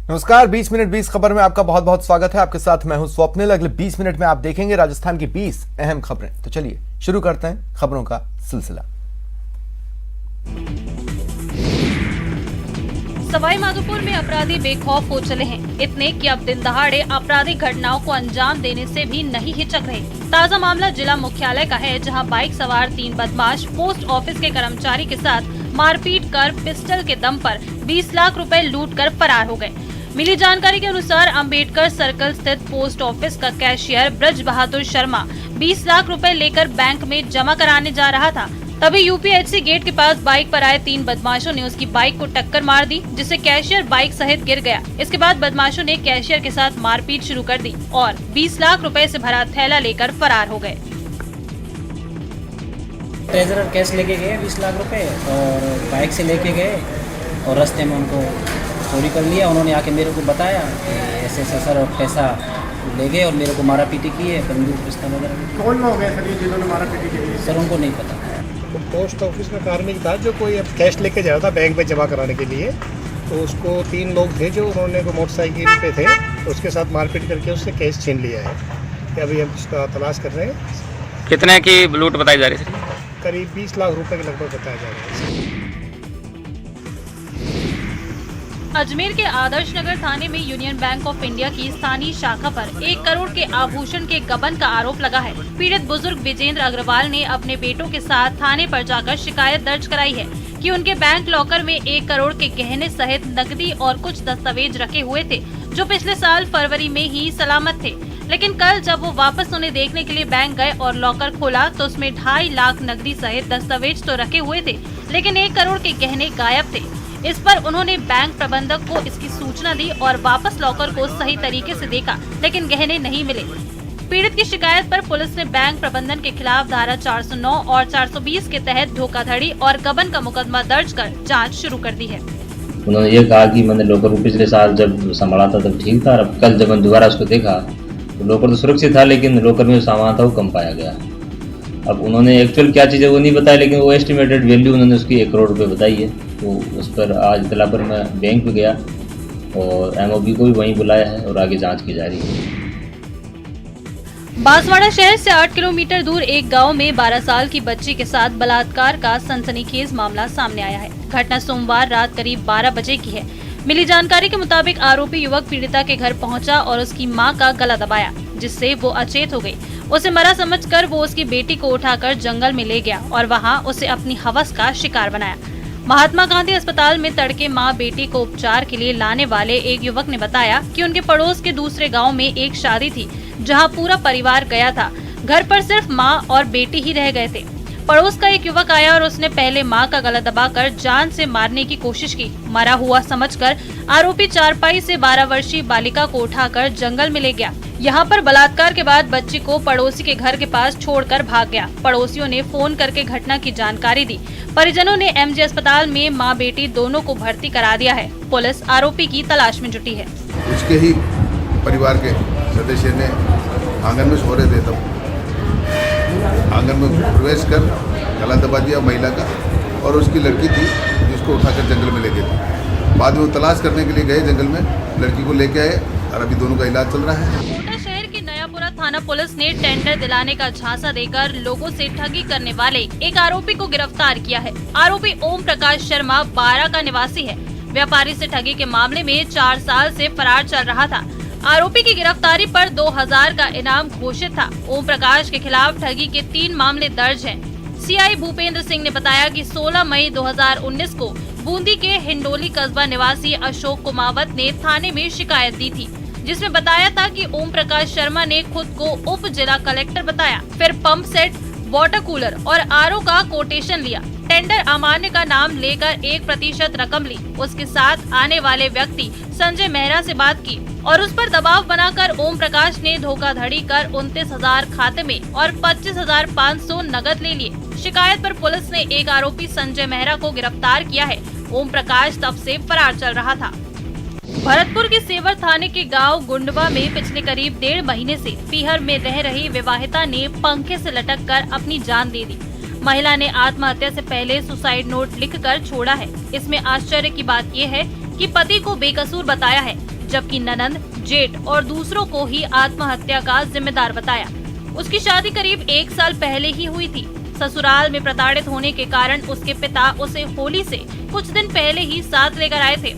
नमस्कार, 20 मिनट 20 खबर में आपका बहुत बहुत स्वागत है। आपके साथ मैं हूं स्वप्निल। अगले 20 मिनट में आप देखेंगे राजस्थान की 20 अहम खबरें। तो चलिए शुरू करते हैं खबरों का सिलसिला। सवाई माधोपुर में अपराधी बेखौफ हो चले हैं, इतने कि अब दिन दहाड़े आपराधिक घटनाओं को अंजाम देने से भी नहीं हिचक रहे। ताजा मामला जिला मुख्यालय का है, जहां बाइक सवार 3 बदमाश पोस्ट ऑफिस के कर्मचारी के साथ मारपीट कर पिस्टल के दम पर 20 लाख रुपए लूट कर फरार हो गए। मिली जानकारी के अनुसार अंबेडकर सर्कल स्थित पोस्ट ऑफिस का कैशियर ब्रज बहादुर शर्मा 20 लाख रुपए लेकर बैंक में जमा कराने जा रहा था। तभी यूपीएचसी गेट के पास बाइक पर आए 3 बदमाशों ने उसकी बाइक को टक्कर मार दी, जिससे कैशियर बाइक सहित गिर गया। इसके बाद बदमाशों ने कैशियर के साथ मारपीट शुरू कर दी और 20 लाख रुपए से भरा थैला लेकर फरार हो गए। ट्रेजरर कैश लेके गए 20 लाख रुपए और बाइक से लेके गए और रास्ते में उनको चोरी कर लिया। उन्होंने आके मेरे को बताया कि ऐसे ऐसा सर और पैसा ले गए और मेरे को मारा पीटी की है, बंदूक पिस्तौल वगैरह। कौन लोग हैं सर ये जिन्होंने मारा पीटी की? सर उनको नहीं पता। तो पोस्ट ऑफिस में कार्मिक था जो कोई कैश लेके जा रहा था बैंक में जमा कराने के लिए, तो उसको 3 लोग थे जो उन्होंने को मोटरसाइकिल पे थे, तो उसके साथ मारपीट करके उससे कैश छीन लिया है। कि अभी हम उसका तलाश कर रहे हैं। कितने की लूट बताई जा रही है? करीब 20 लाख रुपए के लगभग बताया जा रहा है। अजमेर के आदर्श नगर थाने में यूनियन बैंक ऑफ इंडिया की स्थानीय शाखा पर 1 करोड़ के आभूषण के गबन का आरोप लगा है। पीड़ित बुजुर्ग विजेंद्र अग्रवाल ने अपने बेटों के साथ थाने पर जाकर शिकायत दर्ज कराई है कि उनके बैंक लॉकर में 1 करोड़ के गहने सहित नकदी और कुछ दस्तावेज रखे हुए थे, जो पिछले साल फरवरी में ही सलामत थे। लेकिन कल जब वो वापस उन्हें देखने के लिए बैंक गए और लॉकर खोला तो उसमें 2.5 लाख नकदी सहित दस्तावेज तो रखे हुए थे, लेकिन 1 करोड़ के गहने गायब थे। इस पर उन्होंने बैंक प्रबंधक को इसकी सूचना दी और वापस लॉकर को सही तरीके से देखा, लेकिन गहने नहीं मिले। पीड़ित की शिकायत पर पुलिस ने बैंक प्रबंधन के खिलाफ धारा 409 और 420 के तहत धोखाधड़ी और गबन का मुकदमा दर्ज कर जांच शुरू कर दी है। उन्होंने ये कहा कि मैंने लॉकर को पिछले साल जब संभाला था तब ठीक था, और अब कल जब मैंने दोबारा उसको देखा तो लॉकर तो सुरक्षित था, लेकिन लॉकर में जो सामान था वो कम पाया गया। अब उन्होंने एक्चुअल क्या चीज़ है वो नहीं बताया, लेकिन वो एस्टिमेटेड वैल्यू उन्होंने उसकी 1 करोड़ रुपए बताई है। तो उस पर आज इतला पर मैं बैंक में गया और एमओबी को भी वहीं बुलाया है और आगे जांच की जा रही है। बांसवाड़ा शहर से 8 किलोमीटर दूर एक गांव में 12 साल की बच्ची के साथ बलात्कार का सनसनीखेज मामला सामने आया है। घटना सोमवार रात करीब 12 बजे की है। मिली जानकारी के मुताबिक आरोपी युवक पीड़िता के घर पहुंचा और उसकी मां का गला दबाया, जिससे वो अचेत हो गई। उसे मरा समझकर वो उसकी बेटी को उठाकर जंगल में ले गया और वहां उसे अपनी हवस का शिकार बनाया। महात्मा गांधी अस्पताल में तड़के मां बेटी को उपचार के लिए लाने वाले एक युवक ने बताया कि उनके पड़ोस के दूसरे गांव में एक शादी थी, जहां पूरा परिवार गया था। घर पर सिर्फ मां और बेटी ही रह गए थे। पड़ोस का एक युवक आया और उसने पहले मां का गला दबाकर जान से मारने की कोशिश की। मरा हुआ समझकर आरोपी चारपाई से 12 वर्षीय बालिका को उठाकर जंगल में ले गया। यहाँ पर बलात्कार के बाद बच्ची को पड़ोसी के घर के पास छोड़कर भाग गया। पड़ोसियों ने फोन करके घटना की जानकारी दी। परिजनों ने एमजे अस्पताल में मां बेटी दोनों को भर्ती करा दिया है। पुलिस आरोपी की तलाश में जुटी है। उसके ही परिवार के सदस्य ने आंगन में सो रहे थे, तब आंगन में प्रवेश कर गला दबा दिया महिला का, और उसकी लड़की थी जिसको उठाकर जंगल में ले गए थे। बाद में वो तलाश करने के लिए गए जंगल में, लड़की को लेके आए और अभी दोनों का इलाज चल रहा है। कोटा शहर की नयापुरा थाना पुलिस ने टेंडर दिलाने का झांसा देकर लोगों से ठगी करने वाले एक आरोपी को गिरफ्तार किया है। आरोपी ओम प्रकाश शर्मा 12 का निवासी है। व्यापारी से ठगी के मामले में 4 साल से फरार चल रहा था। आरोपी की गिरफ्तारी पर 2000 का इनाम घोषित था। ओम प्रकाश के खिलाफ ठगी के 3 मामले दर्ज हैं। सीआई भूपेंद्र सिंह ने बताया कि 16 मई 2019 को बूंदी के हिंडोली कस्बा निवासी अशोक कुमावत ने थाने में शिकायत दी थी, जिसमें बताया था कि ओम प्रकाश शर्मा ने खुद को उप जिला कलेक्टर बताया, फिर पंप सेट, वाटर कूलर और आरओ का कोटेशन लिया। टेंडर अमान्य का नाम लेकर 1% रकम ली। उसके साथ आने वाले व्यक्ति संजय मेहरा से बात की और उस पर दबाव बनाकर ओम प्रकाश ने धोखाधड़ी कर 29,000 खाते में और 25,500 नकद ले लिए। शिकायत पर पुलिस ने एक आरोपी संजय मेहरा को गिरफ्तार किया है। ओम प्रकाश तब से फरार चल रहा था। भरतपुर के सेवर थाने के गांव गुंडवा में पिछले करीब 1.5 महीने से पीहर में रह रही विवाहिता ने पंखे से लटक कर अपनी जान दे दी। महिला ने आत्महत्या से पहले सुसाइड नोट लिखकर छोड़ा है। इसमें आश्चर्य की बात यह है कि पति को बेकसूर बताया है। जबकि ननंद, जेठ और दूसरों को ही आत्महत्या का जिम्मेदार बताया। उसकी शादी करीब 1 साल पहले ही हुई थी। ससुराल में प्रताड़ित होने के कारण उसके पिता उसे होली से कुछ दिन पहले ही साथ लेकर आए थे।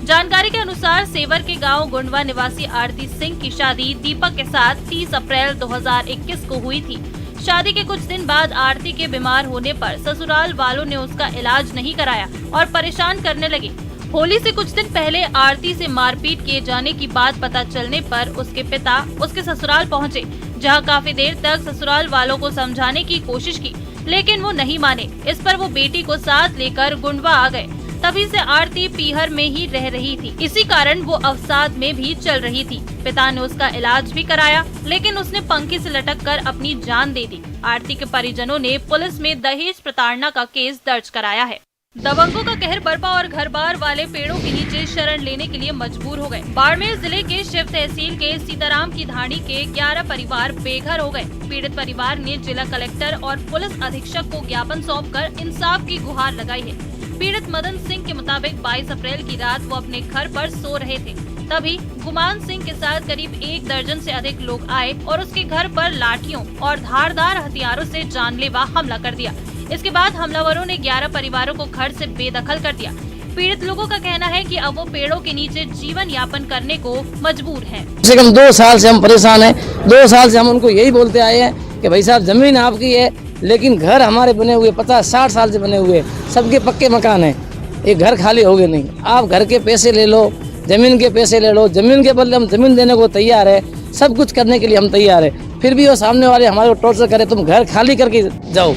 जानकारी के अनुसार सेवर के गांव गुंडवा निवासी आरती सिंह की शादी दीपक के साथ 30 अप्रैल 2021 को हुई थी। शादी के कुछ दिन बाद आरती के बीमार होने पर ससुराल वालों ने उसका इलाज नहीं कराया और परेशान करने लगे। होली से कुछ दिन पहले आरती से मारपीट किए जाने की बात पता चलने पर उसके पिता उसके ससुराल पहुंचे, जहां काफी देर तक ससुराल वालों को समझाने की कोशिश की, लेकिन वो नहीं माने। इस पर वो बेटी को साथ लेकर गुंडवा आ गए। तभी से आरती पीहर में ही रह रही थी, इसी कारण वो अवसाद में भी चल रही थी। पिता ने उसका इलाज भी कराया, लेकिन उसने पंखे से लटक कर अपनी जान दे दी। आरती के परिजनों ने पुलिस में दहेज प्रताड़ना का केस दर्ज कराया है। दबंगों का कहर बरपा और घर बार वाले पेड़ों के नीचे शरण लेने के लिए मजबूर हो गए। बाड़मेर जिले के शिव तहसील के सीताराम की धाड़ी के 11 परिवार बेघर हो गए। पीड़ित परिवार ने जिला कलेक्टर और पुलिस अधीक्षक को ज्ञापन सौंपकर इंसाफ की गुहार लगाई है। पीड़ित मदन सिंह के मुताबिक 22 अप्रैल की रात वो अपने घर पर सो रहे थे, तभी गुमान सिंह के साथ करीब 1 दर्जन से अधिक लोग आए और उसके घर पर लाठियों और धारदार हथियारों से जानलेवा हमला कर दिया। इसके बाद हमलावरों ने 11 परिवारों को घर से बेदखल कर दिया। पीड़ित लोगों का कहना है कि अब वो पेड़ों के नीचे जीवन यापन करने को मजबूर हैं। कम से कम 2 साल से हम परेशान हैं। 2 साल से हम उनको यही बोलते आए हैं कि भाई साहब जमीन आपकी है, लेकिन घर हमारे बने हुए 50-60 साल से बने हुए, सबके पक्के मकान हैं, ये घर खाली हो गए नहीं। आप घर के पैसे ले लो, जमीन के पैसे ले लो, जमीन के बदले हम जमीन देने को तैयार है, सब कुछ करने के लिए हम तैयार है, फिर भी वो सामने वाले हमारे को टॉर्चर करे, तुम घर खाली करके जाओ।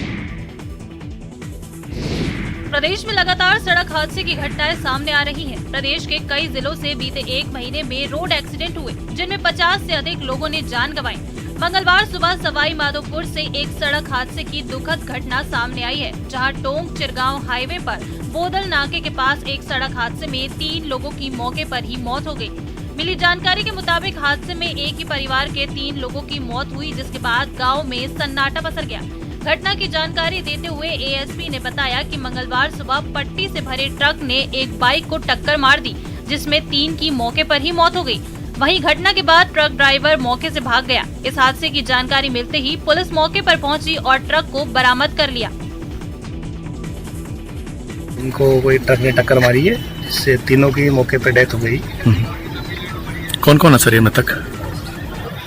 प्रदेश में लगातार सड़क हादसे की घटनाएं सामने आ रही हैं। प्रदेश के कई जिलों से बीते 1 महीने में रोड एक्सीडेंट हुए, जिनमें 50 से अधिक लोगों ने जान गंवाई। मंगलवार सुबह सवाई माधोपुर से एक सड़क हादसे की दुखद घटना सामने आई है, जहां टोंक चिरगांव हाईवे पर बोदल नाके के पास एक सड़क हादसे में 3 लोगों की मौके पर ही मौत हो गई। मिली जानकारी के मुताबिक हादसे में एक ही परिवार के 3 लोगों की मौत हुई, जिसके बाद गाँव में सन्नाटा पसर गया। घटना की जानकारी देते हुए एएसपी ने बताया कि मंगलवार सुबह पट्टी से भरे ट्रक ने एक बाइक को टक्कर मार दी, जिसमें 3 की मौके पर ही मौत हो गई। वहीं घटना के बाद ट्रक ड्राइवर मौके से भाग गया। इस हादसे की जानकारी मिलते ही पुलिस मौके पर पहुंची और ट्रक को बरामद कर लिया। इनको कोई ट्रक ने टक्कर मारी है, जिससे तीनों की मौके पर डेथ हो गई। कौन कौन है सर ये मृतक?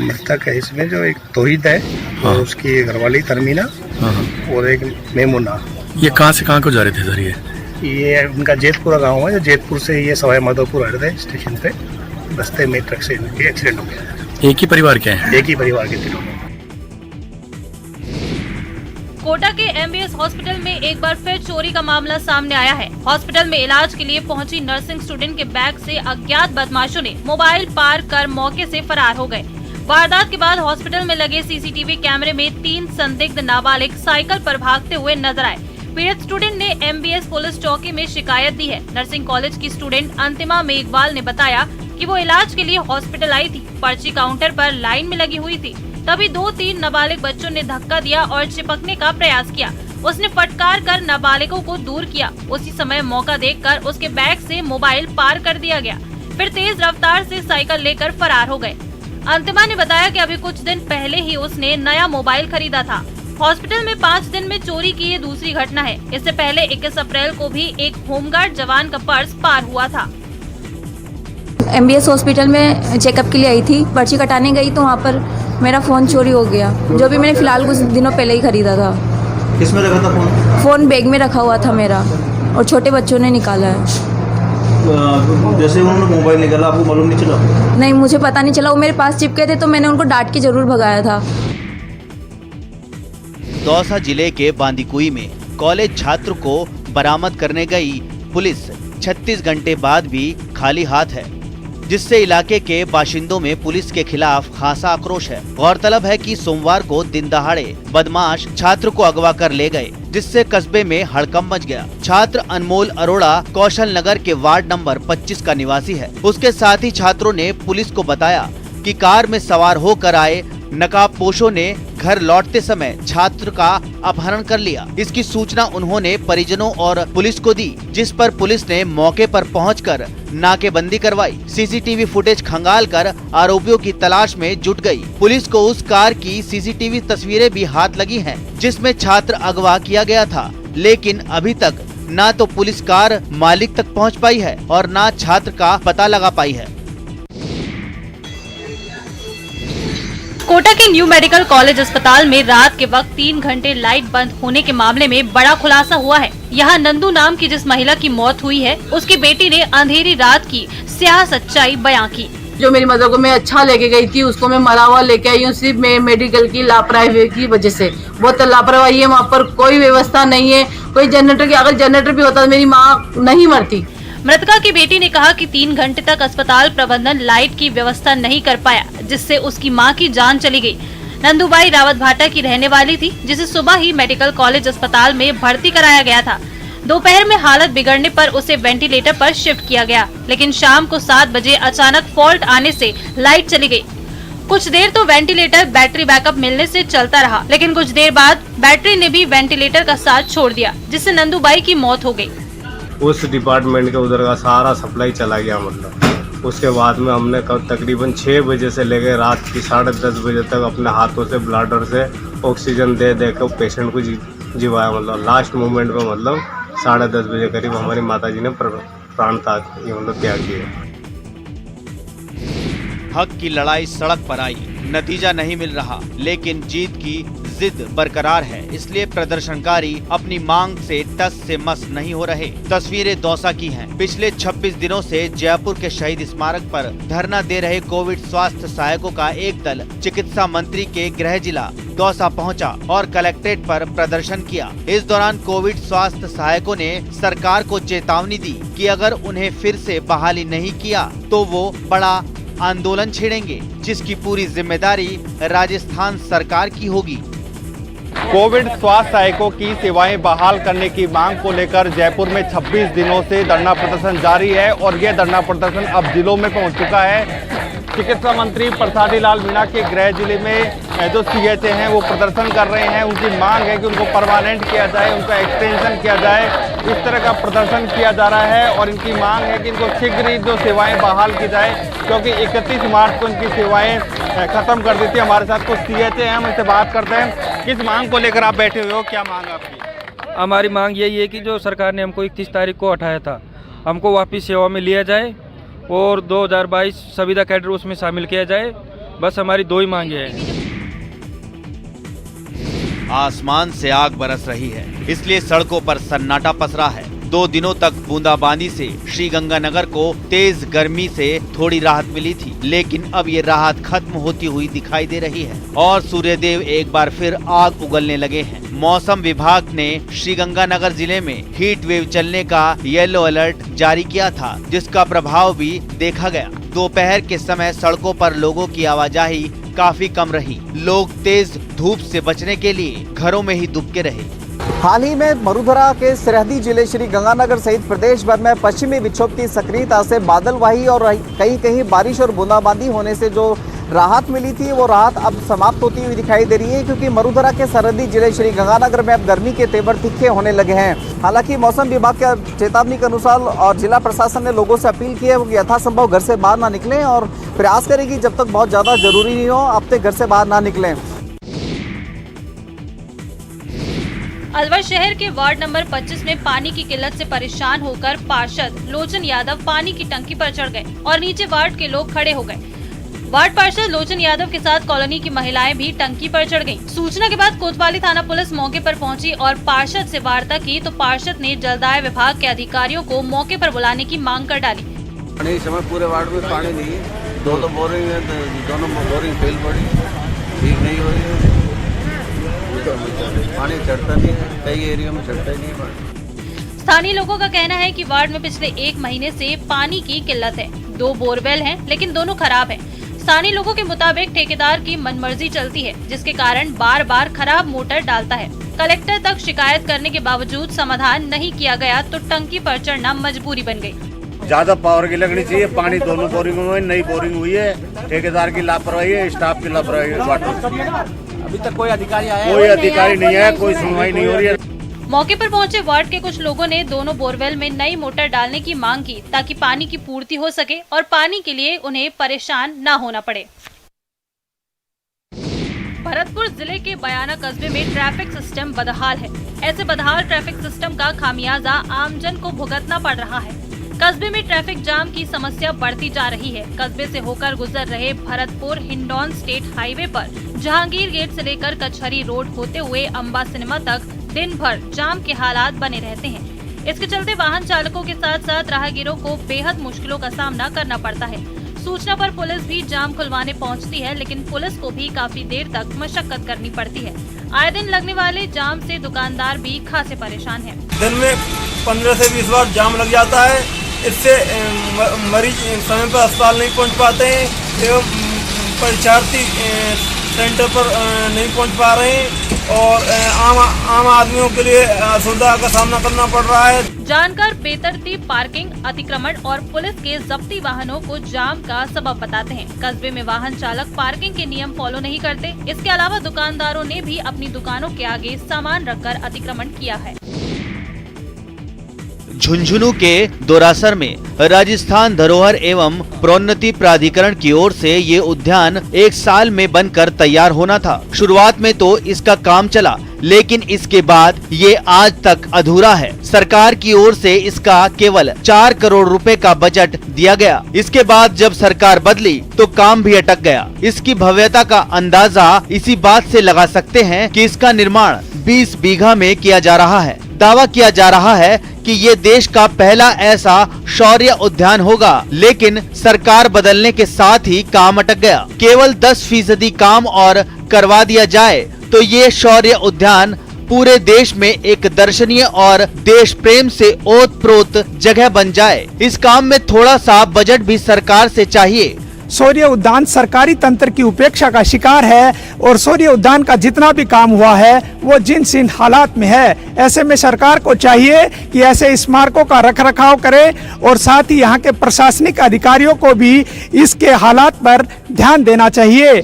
मृतक है इसमें जो एक तोहिद है, और उसकी घरवाली तरमीना, और एक मेमुना। ये कहाँ से कहाँ को जा रहे थे सर? ये उनका जेतपुरा गांव है, जो जेतपुर से ये सवाई माधोपुर आ रहे थे स्टेशन पे, रास्ते में ट्रक से एक्सीडेंट हो गया। एक ही परिवार के हैं? एक ही परिवार के तीनों। कोटा के एमबीएस हॉस्पिटल में एक बार फिर चोरी का मामला सामने आया है। हॉस्पिटल में इलाज के लिए पहुंची नर्सिंग स्टूडेंट के बैग से अज्ञात बदमाशों ने मोबाइल पार कर मौके से फरार हो गए। वारदात के बाद हॉस्पिटल में लगे सीसीटीवी कैमरे में 3 संदिग्ध नाबालिग साइकिल पर भागते हुए नजर आए। पीड़ित स्टूडेंट ने एमबीएस पुलिस चौकी में शिकायत दी है। नर्सिंग कॉलेज की स्टूडेंट अंतिमा मेघवाल ने बताया कि वो इलाज के लिए हॉस्पिटल आई थी। पर्ची काउंटर पर लाइन में लगी हुई थी, तभी 2-3 नाबालिग बच्चों ने धक्का दिया और चिपकने का प्रयास किया। उसने फटकार कर नाबालिगों को दूर किया। उसी समय मौका देखकर उसके बैग से मोबाइल पार कर दिया गया, फिर तेज रफ्तार से साइकिल लेकर फरार हो गए। अंतिमा ने बताया कि अभी कुछ दिन पहले ही उसने नया मोबाइल खरीदा था। हॉस्पिटल में 5 दिन में चोरी की ये दूसरी घटना है। इससे पहले 21 अप्रैल को भी एक होमगार्ड जवान का पर्स पार हुआ था। एमबीएस हॉस्पिटल में चेकअप के लिए आई थी, पर्ची कटाने गई तो वहाँ पर मेरा फ़ोन चोरी हो गया, जो भी मैंने फ़िलहाल कुछ दिनों पहले ही खरीदा था। किसमें रखा था फ़ोन? फ़ोन बैग में रखा हुआ था मेरा, और छोटे बच्चों ने निकाला है। जैसे उन्होंने मोबाइल निकाला आपको मालूम नहीं चला? नहीं, मुझे पता नहीं चला, वो मेरे पास चिपके थे तो मैंने उनको डांट के जरूर भगाया था। दौसा जिले के बांदीकुई में कॉलेज छात्र को बरामद करने गई पुलिस 36 घंटे बाद भी खाली हाथ है, जिससे इलाके के बाशिंदों में पुलिस के खिलाफ खासा आक्रोश है। गौरतलब है कि सोमवार को दिन दहाड़े बदमाश छात्र को अगवा कर ले गए, जिससे कस्बे में हड़कंप मच गया। छात्र अनमोल अरोड़ा कौशल नगर के वार्ड नंबर 25 का निवासी है। उसके साथ ही छात्रों ने पुलिस को बताया कि कार में सवार होकर आए नकाबपोशों ने घर लौटते समय छात्र का अपहरण कर लिया। इसकी सूचना उन्होंने परिजनों और पुलिस को दी, जिस पर पुलिस ने मौके पर पहुंचकर नाकेबंदी करवाई। सीसीटीवी फुटेज खंगालकर आरोपियों की तलाश में जुट गई। पुलिस को उस कार की सीसीटीवी तस्वीरें भी हाथ लगी हैं, जिसमें छात्र अगवा किया गया था, लेकिन अभी तक ना तो पुलिस कार मालिक तक पहुंच पाई है और ना छात्र का पता लगा पाई है। कोटा के न्यू मेडिकल कॉलेज अस्पताल में रात के वक्त 3 घंटे लाइट बंद होने के मामले में बड़ा खुलासा हुआ है। यहाँ नंदू नाम की जिस महिला की मौत हुई है, उसकी बेटी ने अंधेरी रात की स्याह सच्चाई बयां की। जो मेरी मदर को मैं अच्छा लेके गई थी, उसको मैं मरा हुआ लेके आई हूँ सिर्फ मेडिकल की लापरवाही की वजह से। बहुत लापरवाही है, वहाँ पर कोई व्यवस्था नहीं है, कोई जनरेटर की, अगर जनरेटर भी होता तो मेरी माँ नहीं मरती। मृतका की बेटी ने कहा कि 3 घंटे तक अस्पताल प्रबंधन लाइट की व्यवस्था नहीं कर पाया, जिससे उसकी मां की जान चली गई। नंदूबाई रावत भाटा की रहने वाली थी, जिसे सुबह ही मेडिकल कॉलेज अस्पताल में भर्ती कराया गया था। दोपहर में हालत बिगड़ने पर उसे वेंटिलेटर पर शिफ्ट किया गया, लेकिन शाम को 7 बजे अचानक फॉल्ट आने से लाइट चली गई। कुछ देर तो वेंटिलेटर बैटरी बैकअप मिलने से चलता रहा, लेकिन कुछ देर बाद बैटरी ने भी वेंटिलेटर का साथ छोड़ दिया, जिससे नंदूबाई की मौत हो गई। उस डिपार्टमेंट के उधर का सारा सप्लाई चला गया, मतलब उसके बाद में हमने तकरीबन 6 बजे से लेकर रात की 10:30 बजे तक अपने हाथों से ब्लाडर से ऑक्सीजन दे कर पेशेंट को जिवाया। मतलब लास्ट मोमेंट में मतलब 10:30 बजे करीब हमारी माताजी ने प्राण त्याग किया। हक की लड़ाई सड़क पर आई, नतीजा नहीं मिल रहा, लेकिन जीत की जिद बरकरार है, इसलिए प्रदर्शनकारी अपनी मांग से टस से मस नहीं हो रहे। तस्वीरें दौसा की हैं। पिछले 26 दिनों से जयपुर के शहीद स्मारक पर धरना दे रहे कोविड स्वास्थ्य सहायकों का एक दल चिकित्सा मंत्री के गृह जिला दौसा पहुंचा और कलेक्ट्रेट पर प्रदर्शन किया। इस दौरान कोविड स्वास्थ्य सहायकों ने सरकार को चेतावनी दी कि अगर उन्हें फिर से बहाली नहीं किया तो वो बड़ा आंदोलन छेड़ेंगे, जिसकी पूरी जिम्मेदारी राजस्थान सरकार की होगी। कोविड स्वास्थ्य सहायकों की सेवाएं बहाल करने की मांग को लेकर जयपुर में 26 दिनों से धरना प्रदर्शन जारी है और यह धरना प्रदर्शन अब जिलों में पहुंच चुका है। चिकित्सा मंत्री प्रसादी लाल मीणा के गृह जिले में जो सीएचए हैं वो प्रदर्शन कर रहे हैं। उनकी मांग है कि उनको परमानेंट किया जाए, उनका एक्सटेंशन किया जाए, इस तरह का प्रदर्शन किया जा रहा है और इनकी मांग है कि इनको शीघ्र ही जो सेवाएं बहाल की जाए, क्योंकि 31 मार्च को इनकी सेवाएं खत्म कर दी थी। हमारे साथ कुछ सीएचए हैं, हम इनसे बात करते हैं। किस मांग को लेकर आप बैठे हुए हो, क्या मांग आपकी? हमारी मांग यही है कि जो सरकार ने हमको 31 तारीख को हटाया था, हमको वापस सेवा में लिया जाए और 2022 संविदा कैडर उसमें शामिल किया जाए। बस हमारी 2 ही मांगे हैं। आसमान से आग बरस रही है, इसलिए सड़कों पर सन्नाटा पसरा है। 2 दिनों तक बूंदाबांदी से श्रीगंगानगर को तेज गर्मी से थोड़ी राहत मिली थी, लेकिन अब ये राहत खत्म होती हुई दिखाई दे रही है और सूर्यदेव एक बार फिर आग उगलने लगे हैं। मौसम विभाग ने श्रीगंगानगर जिले में हीट वेव चलने का येलो अलर्ट जारी किया था, जिसका प्रभाव भी देखा गया। दोपहर के समय सड़कों पर लोगों की आवाजाही काफी कम रही। लोग तेज धूप से बचने के लिए घरों में ही दुबके रहे। हाल ही में मरुधरा के सरहदी जिले श्री गंगानगर सहित प्रदेश भर में पश्चिमी विक्षोभ की सक्रियता से बादलवाही और कहीं कहीं बारिश और बूंदाबांदी होने से जो राहत मिली थी, वो राहत अब समाप्त होती हुई दिखाई दे रही है, क्योंकि मरुधरा के सरहदी जिले श्री गंगानगर में अब गर्मी के तेवर तीखे होने लगे हैं। हालांकि मौसम विभाग के चेतावनी के अनुसार और जिला प्रशासन ने लोगों से अपील की है कि यथासंभव घर से बाहर ना निकलें और प्रयास करेगी जब तक बहुत ज़्यादा जरूरी नहीं हो अब तक घर से बाहर ना निकलें। अलवर शहर के वार्ड नंबर 25 में पानी की किल्लत से परेशान होकर पार्षद लोचन यादव पानी की टंकी पर चढ़ गए और नीचे वार्ड के लोग खड़े हो गए। वार्ड पार्षद लोचन यादव के साथ कॉलोनी की महिलाएं भी टंकी पर चढ़ गईं। सूचना के बाद कोतवाली थाना पुलिस मौके पर पहुंची और पार्षद से वार्ता की तो पार्षद ने जलदाय विभाग के अधिकारियों को मौके पर बुलाने की मांग कर डाली। इस समय पूरे वार्ड में पानी नहीं है, दोनों बोरिंग है, दोनों बोरिंग फेल पड़ी, ठीक नहीं हो रही है, पानी चढ़ता नहीं है, कई एरिया में चढ़ता ही नहीं है पानी। स्थानीय लोगों का कहना है कि वार्ड में पिछले 1 महीने से पानी की किल्लत है। 2 बोरवेल हैं, लेकिन दोनों खराब हैं। स्थानीय लोगों के मुताबिक ठेकेदार की मनमर्जी चलती है, जिसके कारण बार बार खराब मोटर डालता है। कलेक्टर तक शिकायत करने के बावजूद समाधान नहीं किया गया तो टंकी पर चढ़ना मजबूरी बन गई। ज्यादा पावर की लगनी चाहिए। पानी दोनों बोरिंग में नई बोरिंग हुई है, ठेकेदार की लापरवाही है, स्टाफ की लापरवाही है। अभी तक कोई अधिकारी आया कोई अधिकारी नहीं है, कोई सुनवाई नहीं हो रही है। मौके पर पहुंचे वार्ड के कुछ लोगों ने दोनों बोरवेल में नई मोटर डालने की मांग की ताकि पानी की पूर्ति हो सके और पानी के लिए उन्हें परेशान न होना पड़े। भरतपुर जिले के बयाना कस्बे में ट्रैफिक सिस्टम बदहाल है। ऐसे बदहाल ट्रैफिक सिस्टम का खामियाजा आमजन को भुगतना पड़ रहा है। कस्बे में ट्रैफिक जाम की समस्या बढ़ती जा रही है। कस्बे से होकर गुजर रहे भरतपुर हिंडौन स्टेट हाईवे पर जहांगीर गेट से लेकर कचहरी रोड होते हुए अम्बा सिनेमा तक दिन भर जाम के हालात बने रहते हैं। इसके चलते वाहन चालकों के साथ साथ राहगीरों को बेहद मुश्किलों का सामना करना पड़ता है। सूचना पर पुलिस भी जाम खुलवाने पहुंचती है, लेकिन पुलिस को भी काफी देर तक मशक्कत करनी पड़ती है। आए दिन लगने वाले जाम से दुकानदार भी खासे परेशान हैं। दिन में 15 से 20 बार जाम लग जाता है। इससे मरीज समय पर अस्पताल नहीं पहुंच पाते हैं एवं परीक्षार्थी सेंटर पर नहीं पहुंच पा रहे हैं और आम आदमियों के लिए असुविधा का सामना करना पड़ रहा है। जानकर बेतरतीब पार्किंग, अतिक्रमण और पुलिस के जब्ती वाहनों को जाम का सबब बताते हैं। कस्बे में वाहन चालक पार्किंग के नियम फॉलो नहीं करते। इसके अलावा दुकानदारों ने भी अपनी दुकानों के आगे सामान रखकर अतिक्रमण किया है। झुंझुनू के दोरासर में राजस्थान धरोहर एवं प्रोन्नति प्राधिकरण की ओर से ये उद्यान 1 साल में बनकर तैयार होना था। शुरुआत में तो इसका काम चला, लेकिन इसके बाद ये आज तक अधूरा है। सरकार की ओर से इसका केवल 4 करोड़ रुपए का बजट दिया गया। इसके बाद जब सरकार बदली तो काम भी अटक गया। इसकी भव्यता का अंदाजा इसी बात से लगा सकते हैं कि इसका निर्माण 20 बीघा में किया जा रहा है। दावा किया जा रहा है कि ये देश का पहला ऐसा शौर्य उद्यान होगा, लेकिन सरकार बदलने के साथ ही काम अटक गया। केवल 10% काम और करवा दिया जाए तो ये शौर्य उद्यान पूरे देश में एक दर्शनीय और देश प्रेम से ओतप्रोत जगह बन जाए। इस काम में थोड़ा सा बजट भी सरकार से चाहिए। शौर्य उद्यान सरकारी तंत्र की उपेक्षा का शिकार है और शौर्य उद्यान का जितना भी काम हुआ है वो जिन जिन हालात में है, ऐसे में सरकार को चाहिए कि ऐसे स्मारकों का रखरखाव करे और साथ ही यहाँ के प्रशासनिक अधिकारियों को भी इसके हालात पर ध्यान देना चाहिए।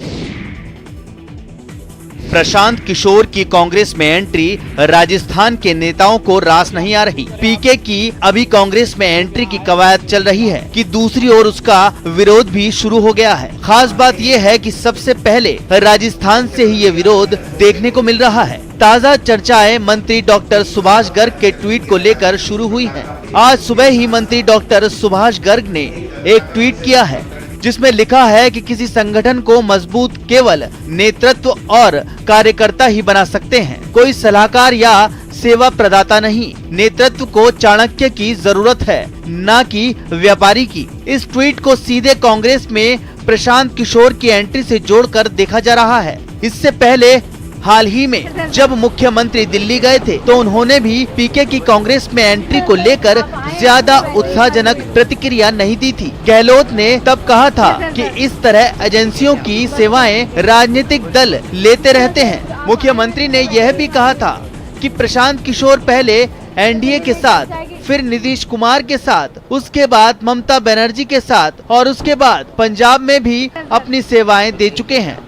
प्रशांत किशोर की कांग्रेस में एंट्री राजस्थान के नेताओं को रास नहीं आ रही। पीके की अभी कांग्रेस में एंट्री की कवायद चल रही है कि दूसरी ओर उसका विरोध भी शुरू हो गया है। खास बात यह है कि सबसे पहले राजस्थान से ही ये विरोध देखने को मिल रहा है। ताज़ा चर्चाएं मंत्री डॉक्टर सुभाष गर्ग के ट्वीट को लेकर शुरू हुई हैं। आज सुबह ही मंत्री डॉक्टर सुभाष गर्ग ने एक ट्वीट किया है जिसमें लिखा है कि किसी संगठन को मजबूत केवल नेतृत्व और कार्यकर्ता ही बना सकते हैं, कोई सलाहकार या सेवा प्रदाता नहीं। नेतृत्व को चाणक्य की जरूरत है, न कि व्यापारी की। इस ट्वीट को सीधे कांग्रेस में प्रशांत किशोर की एंट्री से जोड़कर देखा जा रहा है। इससे पहले हाल ही में जब मुख्यमंत्री दिल्ली गए थे तो उन्होंने भी पीके की कांग्रेस में एंट्री को लेकर ज्यादा उत्साहजनक प्रतिक्रिया नहीं दी थी। गहलोत ने तब कहा था कि इस तरह एजेंसियों की सेवाएं राजनीतिक दल लेते रहते हैं। मुख्यमंत्री ने यह भी कहा था कि प्रशांत किशोर पहले एनडीए के साथ, फिर नीतीश कुमार के साथ, उसके बाद ममता बनर्जी के साथ और उसके बाद पंजाब में भी अपनी सेवाएं दे चुके हैं।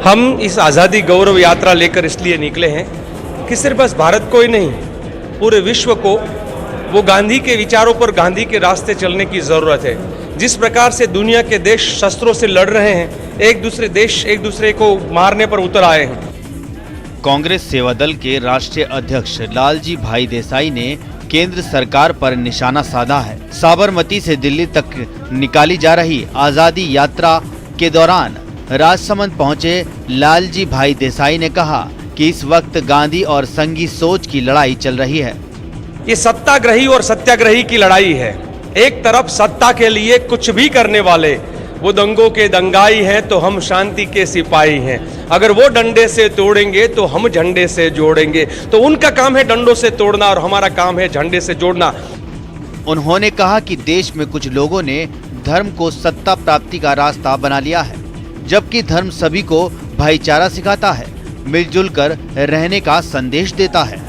हम इस आज़ादी गौरव यात्रा लेकर इसलिए निकले हैं कि सिर्फ बस भारत को ही नहीं, पूरे विश्व को वो गांधी के विचारों पर, गांधी के रास्ते चलने की ज़रूरत है। जिस प्रकार से दुनिया के देश शस्त्रों से लड़ रहे हैं, एक दूसरे को मारने पर उतर आए हैं। कांग्रेस सेवा दल के राष्ट्रीय अध्यक्ष लालजी भाई देसाई ने केंद्र सरकार पर निशाना साधा है। साबरमती से दिल्ली तक निकाली जा रही आज़ादी यात्रा के दौरान राजसमंद पहुंचे लालजी भाई देसाई ने कहा कि इस वक्त गांधी और संघी सोच की लड़ाई चल रही है। ये सत्याग्रही और सत्याग्रही की लड़ाई है। एक तरफ सत्ता के लिए कुछ भी करने वाले वो दंगों के दंगाई हैं, तो हम शांति के सिपाही हैं। अगर वो डंडे से तोड़ेंगे तो हम झंडे से जोड़ेंगे। तो उनका काम है डंडों से तोड़ना और हमारा काम है झंडे से जोड़ना। उन्होंने कहा कि देश में कुछ लोगों ने धर्म को सत्ता प्राप्ति का रास्ता बना लिया है, जबकि धर्म सभी को भाईचारा सिखाता है, मिलजुल कर रहने का संदेश देता है।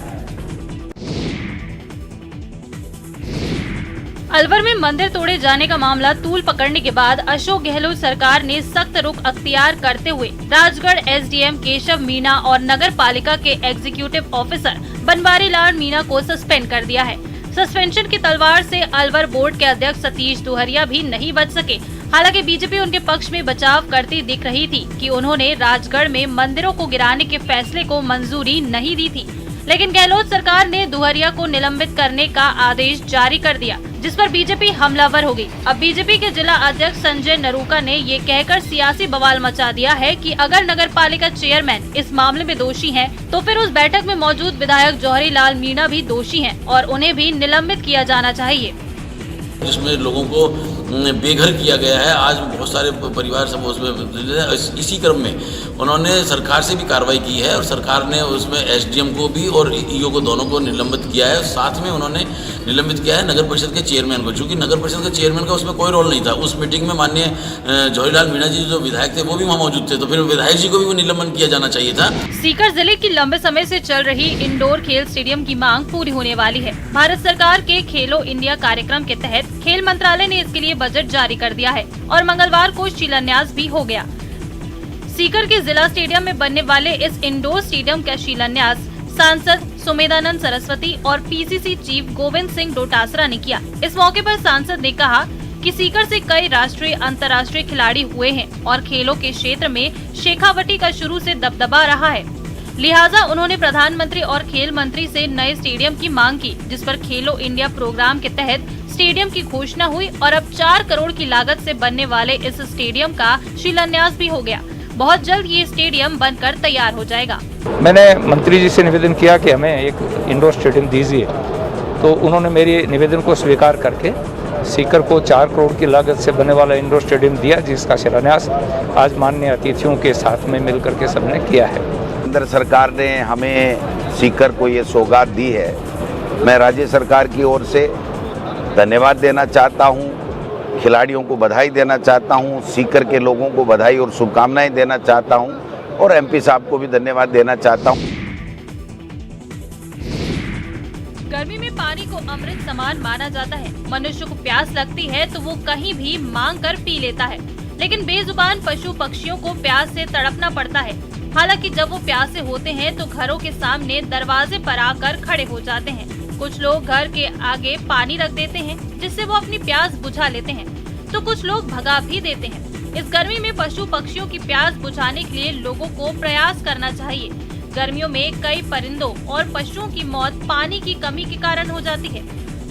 अलवर में मंदिर तोड़े जाने का मामला तूल पकड़ने के बाद अशोक गहलोत सरकार ने सख्त रुख अख्तियार करते हुए राजगढ़ एसडीएम केशव मीणा और नगर पालिका के एग्जीक्यूटिव ऑफिसर बनवारी लाल मीणा को सस्पेंड कर दिया है। सस्पेंशन की तलवार से अलवर बोर्ड के अध्यक्ष सतीश दुहरिया भी नहीं बच सके। हालांकि बीजेपी उनके पक्ष में बचाव करती दिख रही थी कि उन्होंने राजगढ़ में मंदिरों को गिराने के फैसले को मंजूरी नहीं दी थी, लेकिन गहलोत सरकार ने दुहरिया को निलंबित करने का आदेश जारी कर दिया, जिस पर बीजेपी हमलावर हो गई। अब बीजेपी के जिला अध्यक्ष संजय नरूका ने ये कहकर सियासी बवाल मचा दिया है कि अगर नगर पालिका चेयरमैन इस मामले में दोषी हैं, तो फिर उस बैठक में मौजूद विधायक जौहरी लाल मीणा भी दोषी हैं और उन्हें भी निलंबित किया जाना चाहिए। जिसमें लोगों को बेघर किया गया है, आज बहुत सारे परिवार सब उसमें, इसी क्रम में उन्होंने सरकार से भी कार्रवाई की है और सरकार ने उसमें एसडीएम को भी और ईओ को दोनों को निलंबित किया है। साथ में उन्होंने निलंबित किया है नगर परिषद के चेयरमैन को, चूँकि नगर परिषद के चेयरमैन का उसमें कोई रोल नहीं था। उस मीटिंग में माननीय जौहरीलाल मीणा जी जो विधायक थे वो भी वहाँ मौजूद थे, तो फिर विधायक जी को भी वो निलंबन किया जाना चाहिए था। सीकर जिले की लंबे समय से चल रही इंडोर खेल स्टेडियम की मांग पूरी होने वाली है। भारत सरकार के खेलो इंडिया कार्यक्रम के तहत खेल मंत्रालय ने इसके लिए बजट जारी कर दिया है और मंगलवार को शिलान्यास भी हो गया। सीकर के जिला स्टेडियम में बनने वाले इस इंडोर स्टेडियम का शिलान्यास सांसद सुमेधानंद सरस्वती और पीसीसी चीफ गोविंद सिंह डोटासरा ने किया। इस मौके पर सांसद ने कहा कि सीकर से कई राष्ट्रीय अंतर्राष्ट्रीय खिलाड़ी हुए हैं और खेलों के क्षेत्र में शेखावटी का शुरू से दबदबा रहा है, लिहाजा उन्होंने प्रधानमंत्री और खेल मंत्री से नए स्टेडियम की मांग की, जिस पर खेलो इंडिया प्रोग्राम के तहत स्टेडियम की घोषणा हुई और अब 4 करोड़ की लागत से बनने वाले इस स्टेडियम का शिलान्यास भी हो गया। बहुत जल्द ये स्टेडियम बनकर तैयार हो जाएगा। मैंने मंत्री जी से निवेदन किया कि हमें एक इंडोर स्टेडियम दीजिए, तो उन्होंने मेरे निवेदन को स्वीकार करके सीकर को 4 करोड़ की लागत से बनने वाला इंडोर स्टेडियम दिया, जिसका शिलान्यास आज माननीय अतिथियों के साथ में मिलकर के सबने किया है। केंद्र सरकार ने हमें सीकर को ये सौगात दी है। मैं राज्य सरकार की ओर से धन्यवाद देना चाहता हूँ, खिलाड़ियों को बधाई देना चाहता हूँ, सीकर के लोगों को बधाई और शुभकामनाएं देना चाहता हूँ और एमपी साहब को भी धन्यवाद देना चाहता हूँ। गर्मी में पानी को अमृत समान माना जाता है। मनुष्य को प्यास लगती है तो वो कहीं भी मांग कर पी लेता है, लेकिन बेजुबान पशु पक्षियों को प्यास से तड़पना पड़ता है। हालांकि जब वो प्यासे होते हैं तो घरों के सामने दरवाजे पर आकर खड़े हो जाते हैं। कुछ लोग घर के आगे पानी रख देते हैं जिससे वो अपनी प्यास बुझा लेते हैं, तो कुछ लोग भगा भी देते हैं। इस गर्मी में पशु पक्षियों की प्यास बुझाने के लिए लोगों को प्रयास करना चाहिए। गर्मियों में कई परिंदों और पशुओं की मौत पानी की कमी के कारण हो जाती है।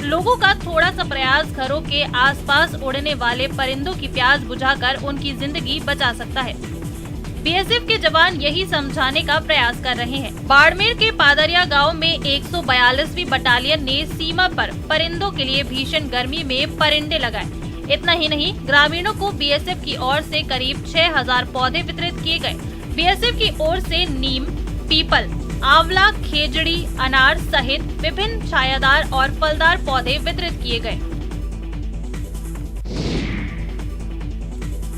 लोगों का थोड़ा सा प्रयास घरों के आसपास उड़ने वाले परिंदों की प्यास बुझाकर उनकी जिंदगी बचा सकता है। बीएसएफ के जवान यही समझाने का प्रयास कर रहे हैं। बाड़मेर के पादरिया गांव में 142वीं बटालियन ने सीमा पर परिंदों के लिए भीषण गर्मी में परिंदे लगाए। इतना ही नहीं, ग्रामीणों को बीएसएफ की ओर से करीब 6000 पौधे वितरित किए गए। बीएसएफ की ओर से नीम, पीपल, आंवला, खेजड़ी, अनार सहित विभिन्न छायादार और फलदार पौधे वितरित किए गए।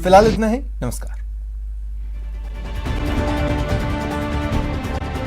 फिलहाल इतना ही। नमस्कार।